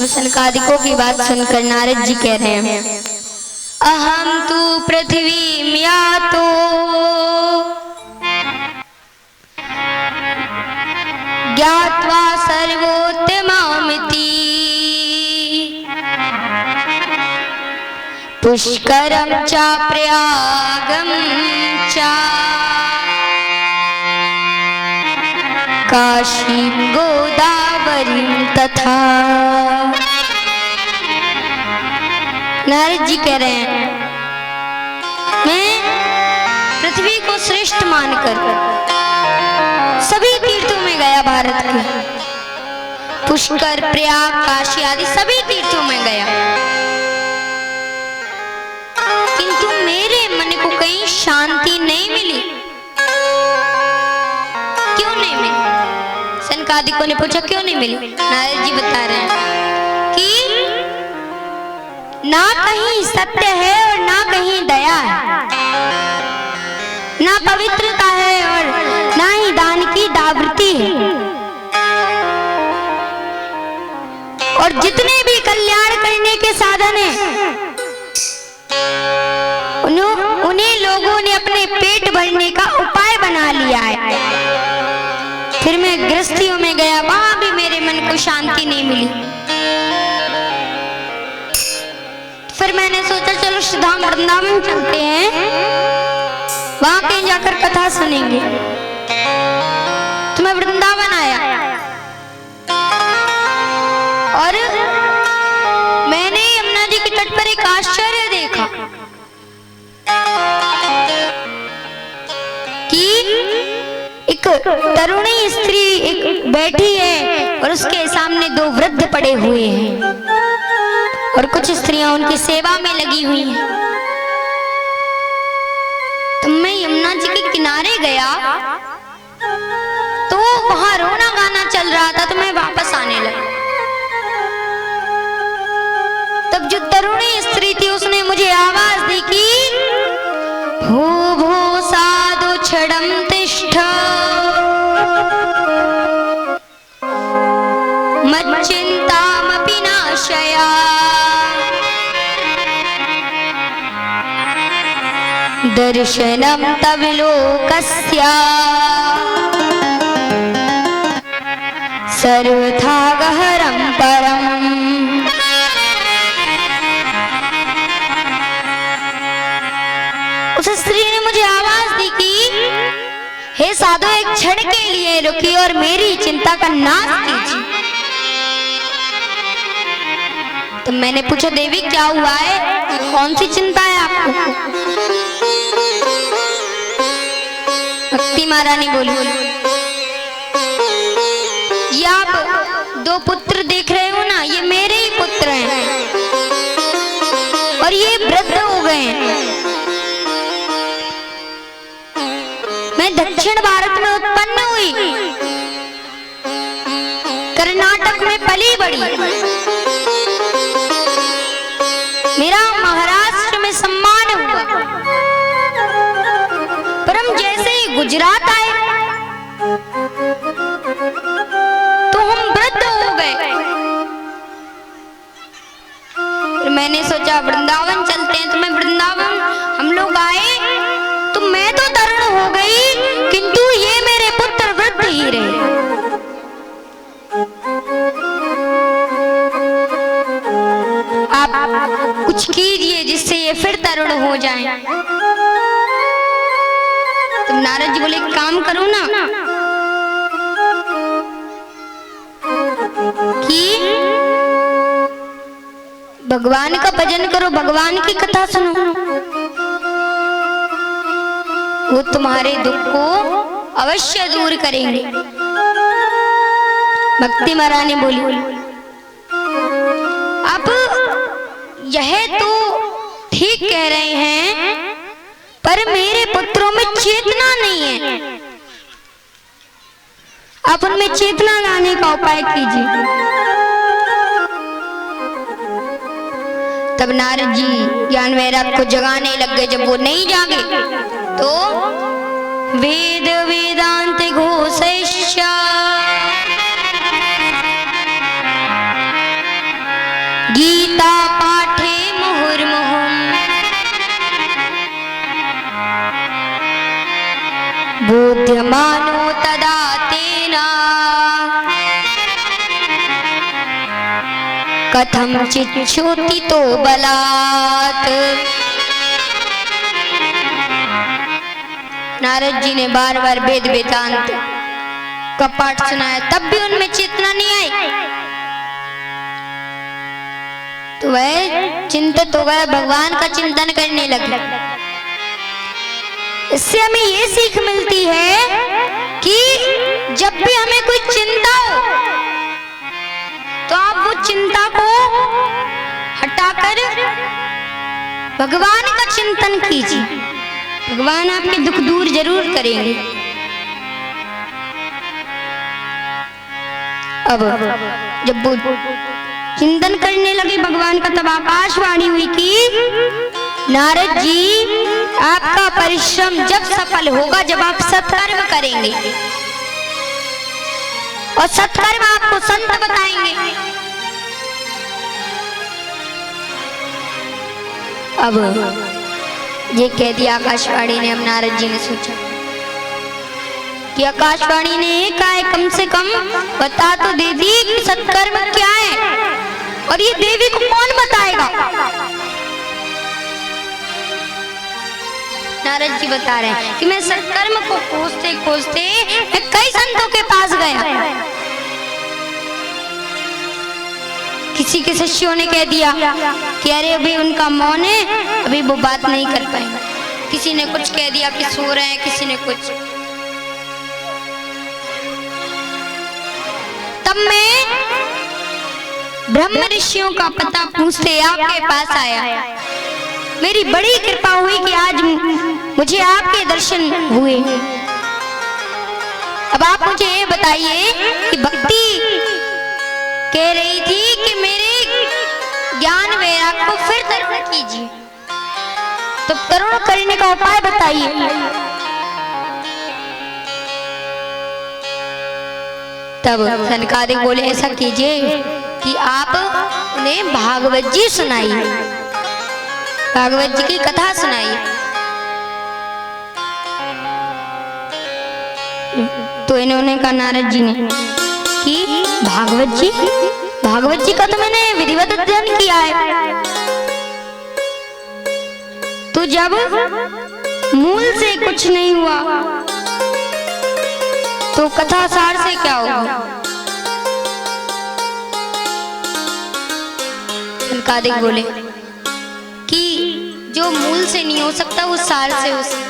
सनकादिकों की बात सुनकर नारद जी कह रहे हैं, अहम तु पृथ्वी यातो ज्ञात्वा सर्वोत्तमामिति पुष्करम च प्रयागम च काशीं गोदावरीं तथा। नारद जी कह रहे हैं, मैं पृथ्वी को श्रेष्ठ मानकर सभी तीर्थों में गया, भारत के पुष्कर, प्रयाग, काशी आदि सभी तीर्थों में गया, किंतु मेरे मन को कहीं शांति नहीं मिली। क्यों नहीं मिली? सनकादिकों ने पूछा क्यों नहीं मिली? नारद जी बता रहे हैं कि ना कहीं सत्य है और ना कहीं दया है, ना पवित्रता है और ना ही दान की दावृत्ति है, और जितने भी कल्याण करने के साधन हैं उन्हें लोगों ने अपने पेट भरने का उपाय बना लिया है। फिर मैं गृहस्थियों में गया, वहां भी मेरे मन को शांति नहीं मिली। फिर मैंने सोचा चलो श्रीधाम वृंदावन चलते हैं, वहां कहीं जाकर कथा सुनेंगे। तो मैं वृंदावन आया और मैंने यमुना जी के तट पर एक आश्चर्य देखा कि एक तरुणी स्त्री एक बैठी है और उसके सामने दो वृद्ध पड़े हुए हैं और कुछ स्त्रियां उनकी सेवा में लगी हुई हैं। तो मैं यमुना जी के किनारे गया तो वहां रोना गाना चल रहा था, तो मैं वापस आने लगा। तब जो तरुणी स्त्री थी उसने मुझे आवाज दी कि हो भो साधु छड़म तिष्ठ मच्चिंतामपि नाशया दर्शनम तव लोकस्य सर्वथा गहरम परम। उस स्त्री ने मुझे आवाज दी कि हे साधु, एक क्षण के लिए रुकिए और मेरी चिंता का नाश कीजिए। तो मैंने पूछा देवी क्या हुआ है, कौन सी चिंता है आपको? भक्ति महारानी बोली, ये आप दो पुत्र देख रहे हो ना, ये मेरे ही पुत्र हैं और ये वृद्ध हो गए हैं। मैं दक्षिण भारत में उत्पन्न हुई, कर्नाटक में पली बड़ी, मेरा महाराष्ट्र में सम्मान हुआ, पर हम जैसे ही गुजरात आए तो हम वृद्ध हो गए। मैंने सोचा वृंदावन चलते हैं, तो मैं वृंदावन हम लोग आए तो मैं तो तरुण हो गई, किंतु ये मेरे पुत्र वृद्ध ही रहे। आप कुछ कीजिए जिससे ये फिर तरुण हो जाएं। तो नारद जी बोले काम करो ना कि भगवान का भजन करो, भगवान की कथा सुनो, वो तुम्हारे दुख को अवश्य दूर करेंगे। भक्ति महारानी बोली, अब यह तो ठीक कह रहे हैं, पर मेरे पुत्रों में चेतना नहीं है, आप उनमें चेतना लाने का उपाय कीजिए। तब नारद जी ज्ञान वैराग को जगाने लग गए। जब वो नहीं जागे तो वेद वेदांत घोषैश्च कथमचित् क्षुतितो बलात्। नारद जी ने बार बार वेद वेदांत का पाठ सुनाया, तब भी उनमें चेतना नहीं आई। तो वह चिंतित हो गए, भगवान का चिंतन करने लगे। इससे हमें ये सीख मिलती है कि जब भी हमें कोई चिंता हो तो आप वो चिंता को हटाकर भगवान का चिंतन कीजिए। भगवान आपके दुख दूर जरूर करेंगे। अब जब वो चिंतन करने लगे भगवान का, तब आकाशवाणी हुई कि नारद जी, आपका परिश्रम जब सफल होगा जब आप सत्कर्म करेंगे, और सत्कर्म आपको संत बताएंगे। अब ये कह दिया आकाशवाणी ने। अब नारद जी ने सोचा कि आकाशवाणी ने कहा है, कम से कम बता तो दे दी कि सत्कर्म क्या है, और ये देवी को कौन बताएगा। नारद जी बता रहे हैं कि मैं सत्कर्म को खोजते खोजते मैं कई संतों के पास गया। किसी के शिष्यों ने कह दिया कि अरे अभी उनका मौन है, अभी वो बात नहीं कर पाएंगे। किसी ने कुछ कह दिया कि सो रहे हैं, किसी ने कुछ। तब मैं ब्रह्म ऋषियों का पता पूछते आपके पास आया। मेरी बड़ी कृपा हुई कि आज मुझे आपके दर्शन हुए। अब आप मुझे ये बताइए कि भक्ति कह रही थी कि मेरे ज्ञान वैराग को फिर तरुण कीजिए, तो तरुण करने का उपाय बताइए। तब सनकादिक बोले, ऐसा कीजिए कि आप उन्हें भागवत जी सुनाइए, भागवत जी की कथा सुनाइए। तो इन्होंने कहा नारद जी ने कि भागवत जी का तो मैंने विधिवत अध्ययन किया है। तो जब मूल से कुछ नहीं हुआ तो कथा सार से क्या होगा। सनकादिक बोले कि जो मूल से नहीं हो सकता वो सार से हो सकता है,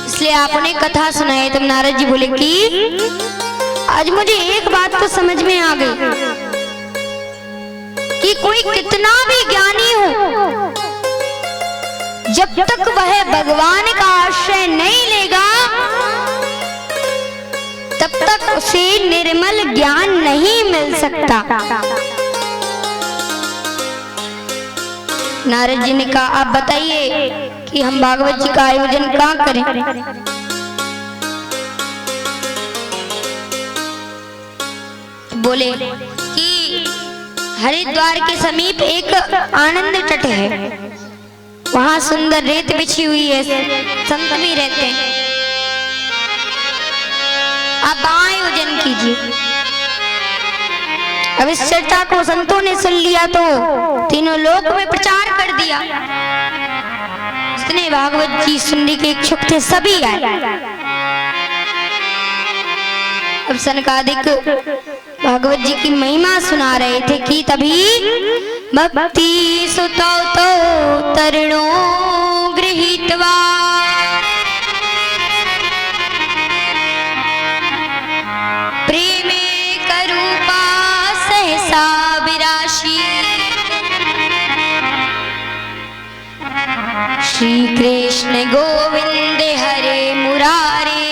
इसलिए आपने कथा सुनाई। तब नारद जी बोले कि आज मुझे एक बात तो समझ में आ गई कि कोई कितना भी ज्ञानी हो, जब तक वह भगवान का आश्रय नहीं लेगा तब तक उसे निर्मल ज्ञान नहीं मिल सकता। नारद जी ने कहा, आप बताइए कि हम भागवत जी का आयोजन कहाँ करें। बोले कि हरिद्वार के समीप एक आनंद तट है, वहां सुंदर रेत बिछी हुई है, संत भी रहते हैं, आप आयोजन कीजिए। अब इस चर्चा को संतों ने सुन लिया तो तीनों लोक में प्रचार कर दिया। जितने भागवत जी सुनने के इच्छुक थे सभी आए। अब सनकादिक भागवत जी की महिमा सुना रहे थे कि तभी भक्ति सुतो तो तरुणो गृहीत्वा प्रेमे करूपा सहसा विराशी श्री कृष्ण गोविंद हरे मुरारे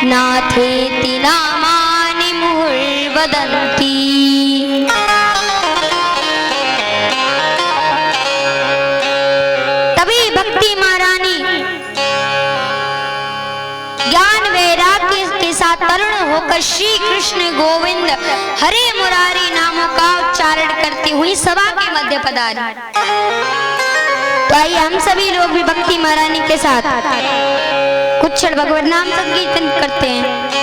नाथेति नामानि मुहुर्वदन्ति। तभी भक्ति महारानी ज्ञान वैराग्य के साथ तरुण होकर श्री कृष्ण गोविंद हरे मुरारी नामों का उच्चारण करती हुई सभा के मध्य पधारी। तो आइए हम सभी लोग भी भक्ति महारानी के साथ कुछ क्षण भगवत नाम संकीर्तन करते हैं।